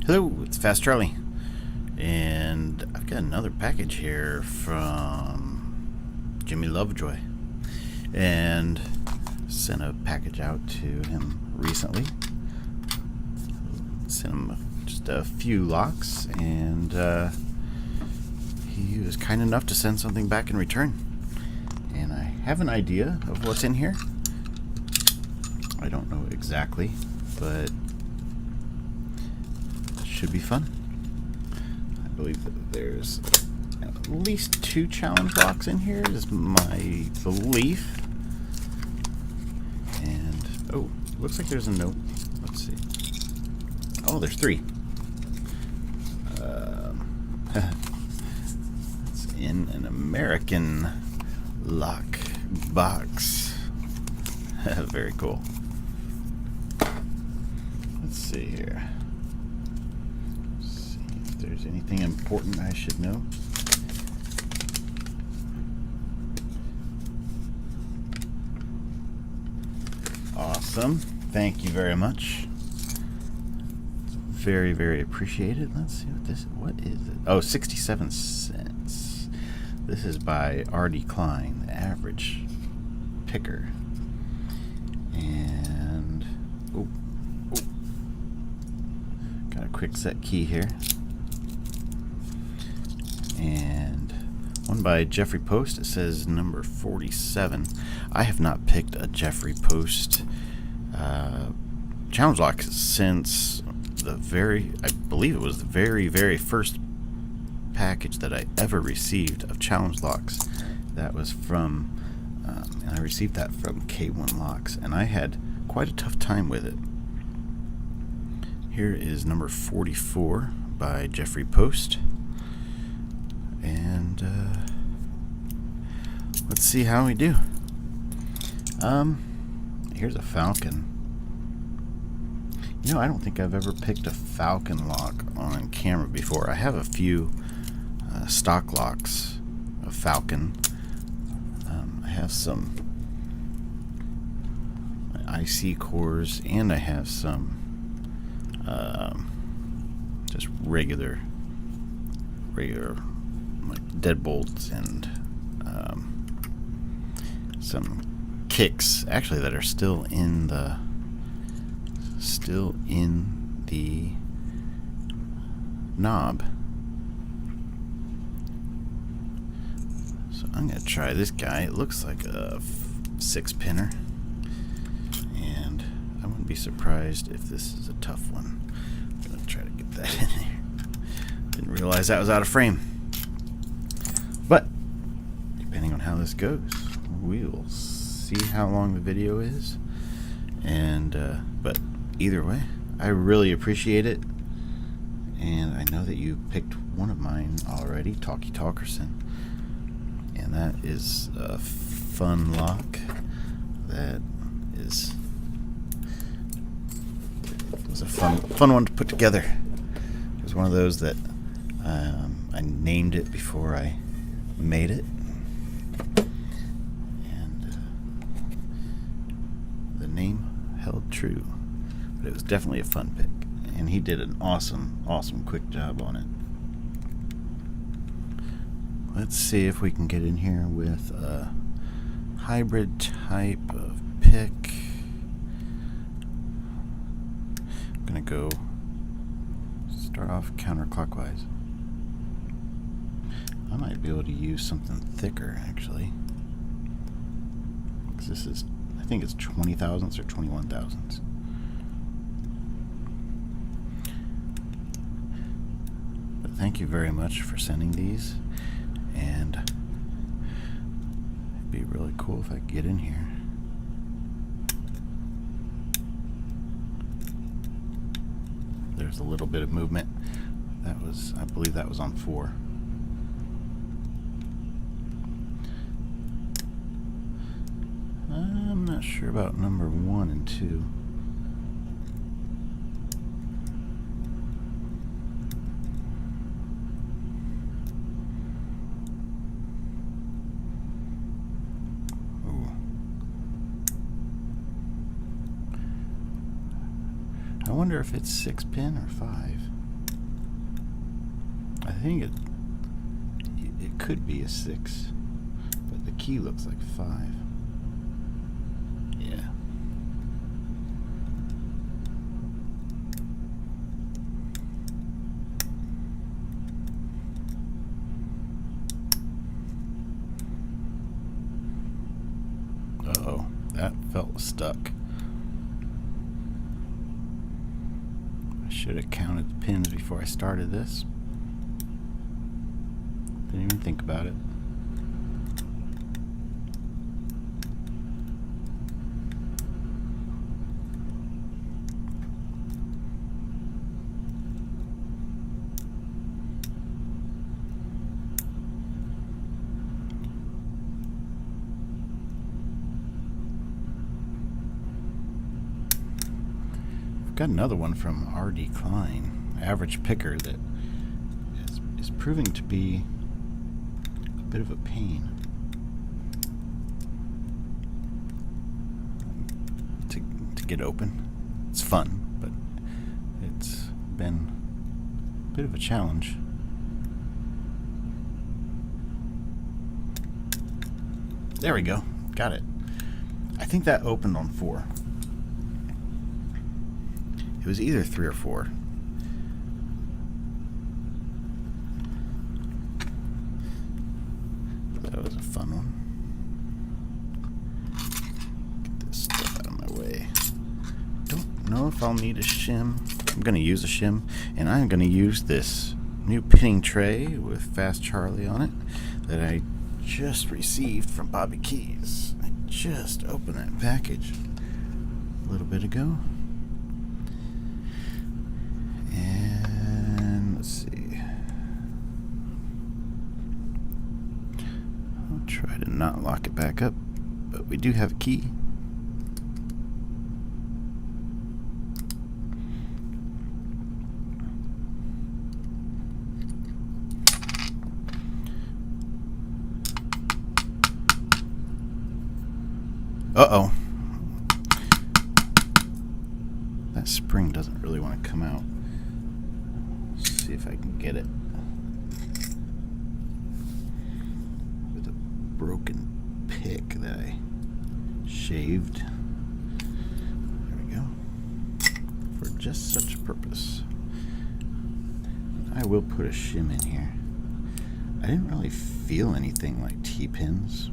Hello, it's Fast Charlie, and I've got another package here from Jimmy Lovejoy, and sent a package out to him recently. Sent him just a few locks, and he was kind enough to send something back in return. And I have an idea of what's in here. I don't know exactly, but should be fun. I believe that there's at least 2 challenge blocks in here, is my belief. And oh, looks like there's a note. Let's see. Oh, there's 3. It's in an American lock box. Very cool. Let's see here. There's anything important I should know. Awesome. Thank you very much. Very, very appreciated. Let's see what is it? Oh, 67 cents. This is by R.D. Klein, the average picker. And got a quick set key here. And one by Jeffery Post. It says number 47. I have not picked a Jeffery Post challenge lock since I believe it was the very, very first package that I ever received of challenge locks. That was from, and I received that from K1 Locks, and I had quite a tough time with it. Here is number 44 by Jeffery Post. And let's see how we do. Here's a Falcon. I don't think I've ever picked a Falcon lock on camera before. I have a few stock locks of Falcon. I have some IC cores, and I have some just regular like deadbolts and some kicks actually that are still in the knob. So I'm gonna try this guy. It looks like a 6-pinner, and I wouldn't be surprised if this is a tough one. I'm gonna try to get that in there. Didn't realize that was out of frame. But depending on how this goes, we will see how long the video is. And but either way, I really appreciate it. And I know that you picked one of mine already, Talkie Talkerson. And that is a fun lock. That was a fun one to put together. It was one of those that I named it before I made it, and the name held true. But it was definitely a fun pick, and he did an awesome quick job on it. Let's see if we can get in here with a hybrid type of pick. I'm gonna go start off counterclockwise. I might be able to use something thicker, actually. Because this is, I think it's 20 thousandths or 21 thousandths. But thank you very much for sending these. And it'd be really cool if I could get in here. There's a little bit of movement. I believe that was on 4. I'm not sure about number 1 and 2. I wonder if it's 6-pin or 5. think it could be a 6, but the key looks like 5. Yeah. Uh-oh, that felt stuck. I should have counted the pins before I started this. Didn't even think about it. I've got another one from R.D. Klein, Average Picker, that is proving to be a bit of a pain to get open. It's fun, but it's been a bit of a challenge. There we go. Got it. I think that opened on 4. It was either 3 or 4. That was a fun one. Get this stuff out of my way. Don't know if I'll need a shim. I'm going to use a shim, and I'm going to use this new pinning tray with Fast Charlie on it that I just received from Bobby Keys. I just opened that package a little bit ago. And let's see. I'll try to not lock it back up, but we do have a key. Uh-oh. That spring doesn't really want to come out. Let's see if I can get it with a broken pick that I shaved. There we go. For just such a purpose. I will put a shim in here. I didn't really feel anything like T-pins.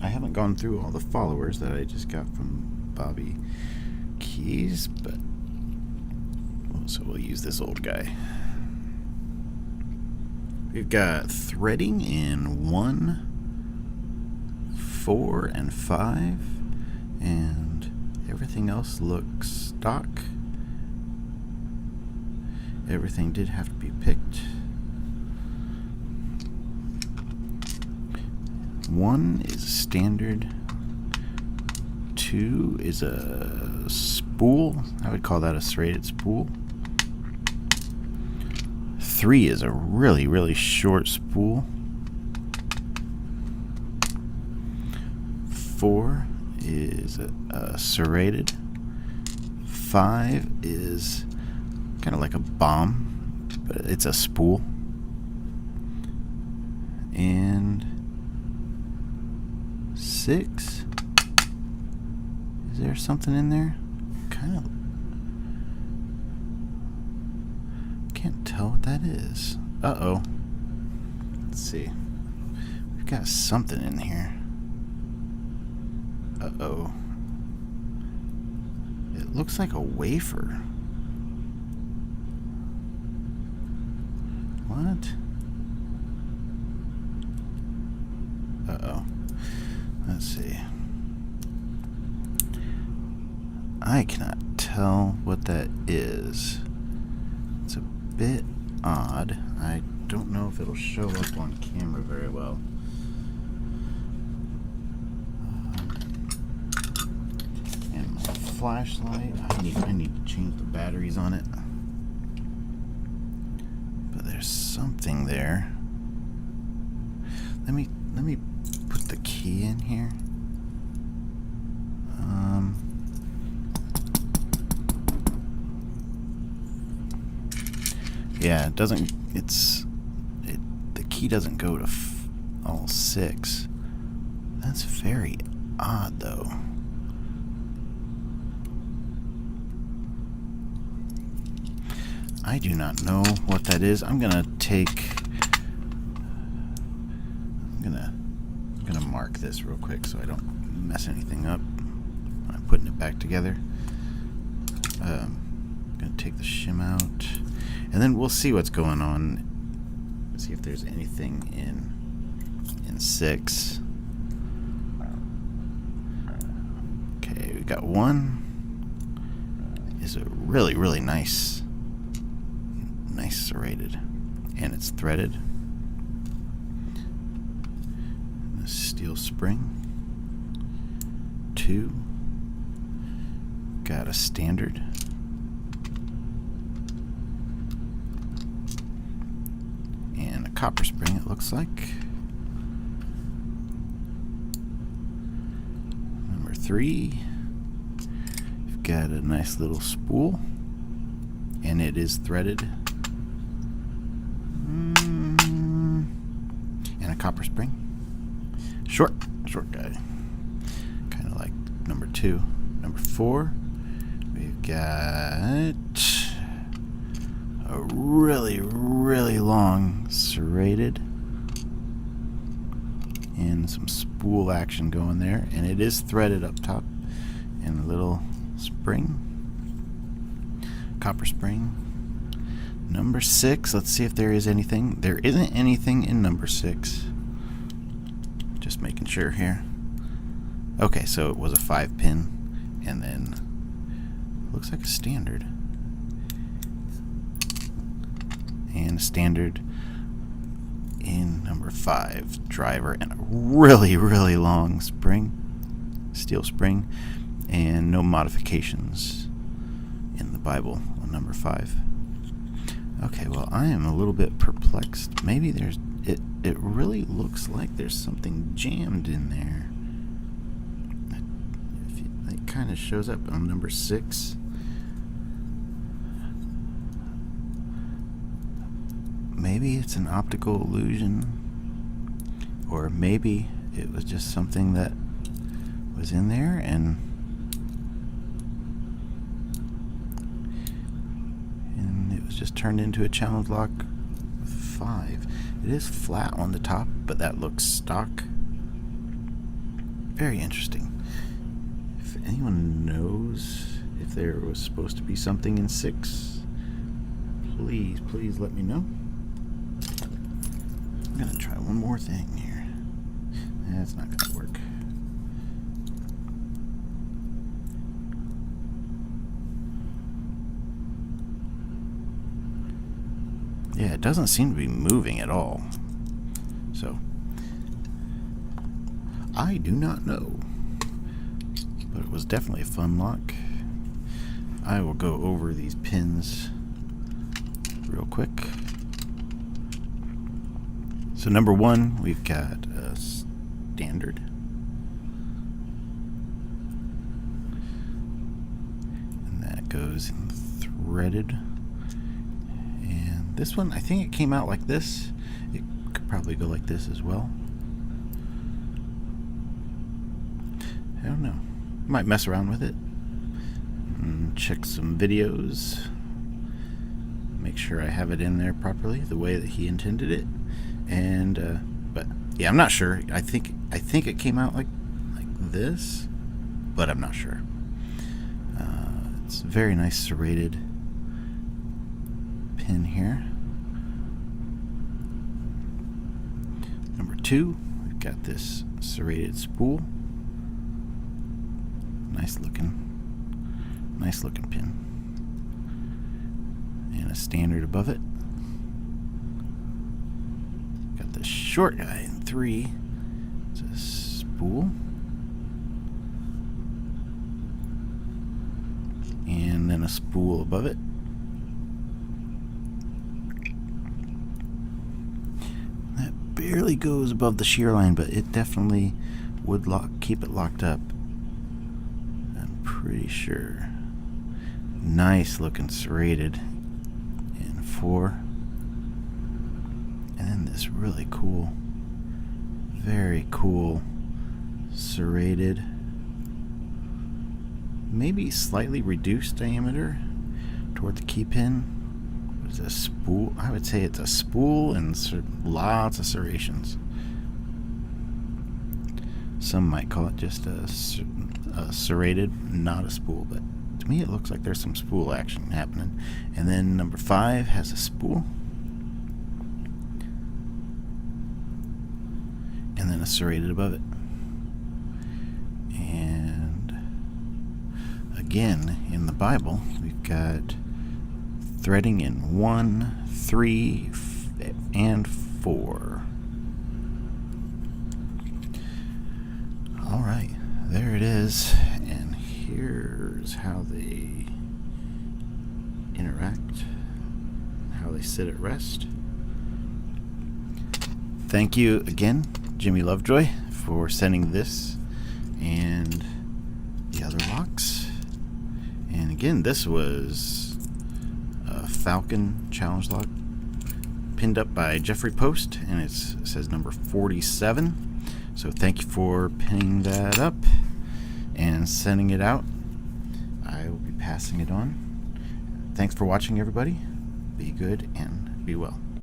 I haven't gone through all the followers that I just got from Bobby Keys, but so we'll use this old guy. We've got threading in 1, 4, and 5, and everything else looks stock. Everything did have to be picked. 1 is standard. 2 is a spool. I would call that a serrated spool. 3 is a really, really short spool. 4 is a serrated. 5 is kind of like a bomb, but it's a spool. And 6, is there something in there? Kind of can't tell what that is. Uh-oh. Let's see. We've got something in here. Uh-oh. It looks like a wafer. What? Uh-oh. Let's see. I cannot tell what that is. It's a bit odd. I don't know if it'll show up on camera very well. And my flashlight, I need to change the batteries on it. But there's something there. Let me put the key in here. Yeah, it doesn't. The key doesn't go to all 6. That's very odd, though. I do not know what that is. I'm gonna mark this real quick so I don't mess anything up. I'm putting it back together. I'm gonna take the shim out, and then we'll see what's going on. See if there's anything in 6. Okay, we got one. Is a really nice serrated, and it's threaded. A steel spring. 2. Got a standard. And a copper spring, it looks like. Number 3. We've got a nice little spool, and it is threaded. And a copper spring. Short guy. Kind of like number 2. Number 4, we've got a really long serrated, and some spool action going there, and it is threaded up top, and a little spring, copper spring. Number 6, let's see if there is anything. There isn't anything in number 6. Just making sure here. Okay, so it was a 5-pin, and then looks like a standard. And a standard in number 5, driver, and a really long spring, steel spring, and no modifications in the Bible on number 5. Okay, well, I am a little bit perplexed. Maybe there's it really looks like there's something jammed in there. It kind of shows up on number 6. Maybe it's an optical illusion, or maybe it was just something that was in there and it was just turned into a challenge lock 5. It is flat on the top, but that looks stock. Very interesting. If anyone knows if there was supposed to be something in 6, please let me know. I'm gonna try one more thing here. That's not gonna work. Yeah, it doesn't seem to be moving at all. So, I do not know. But it was definitely a fun lock. I will go over these pins real quick. So number 1, we've got a standard. And that goes in threaded. And this one, I think it came out like this. It could probably go like this as well. I don't know. Might mess around with it. And check some videos. Make sure I have it in there properly, the way that he intended it. And but yeah, I'm not sure. I think it came out like this, but I'm not sure. It's a very nice serrated pin here. Number 2, we've got this serrated spool. Nice looking pin. And a standard above it. Got the short guy in 3. It's a spool. And then a spool above it. That barely goes above the shear line, but it definitely would keep it locked up. I'm pretty sure. Nice looking serrated in 4. And then this really cool, very cool serrated, maybe slightly reduced diameter toward the key pin. What is a spool? I would say it's a spool and lots of serrations. Some might call it just a serrated, not a spool, but to me it looks like there's some spool action happening. And then number 5 has a spool, and then a serrated above it. And again, in the Bible, we've got threading in 1, 3, and 4. Alright, there it is, and here's how they interact, how they sit at rest. Thank you again, Jimmy Lovejoy, for sending this and the other locks. And again, this was a Falcon challenge lock pinned up by Jeffery Post, and it says number 47. So thank you for pinning that up and sending it out. I will be passing it on. Thanks for watching, everybody. Be good and be well.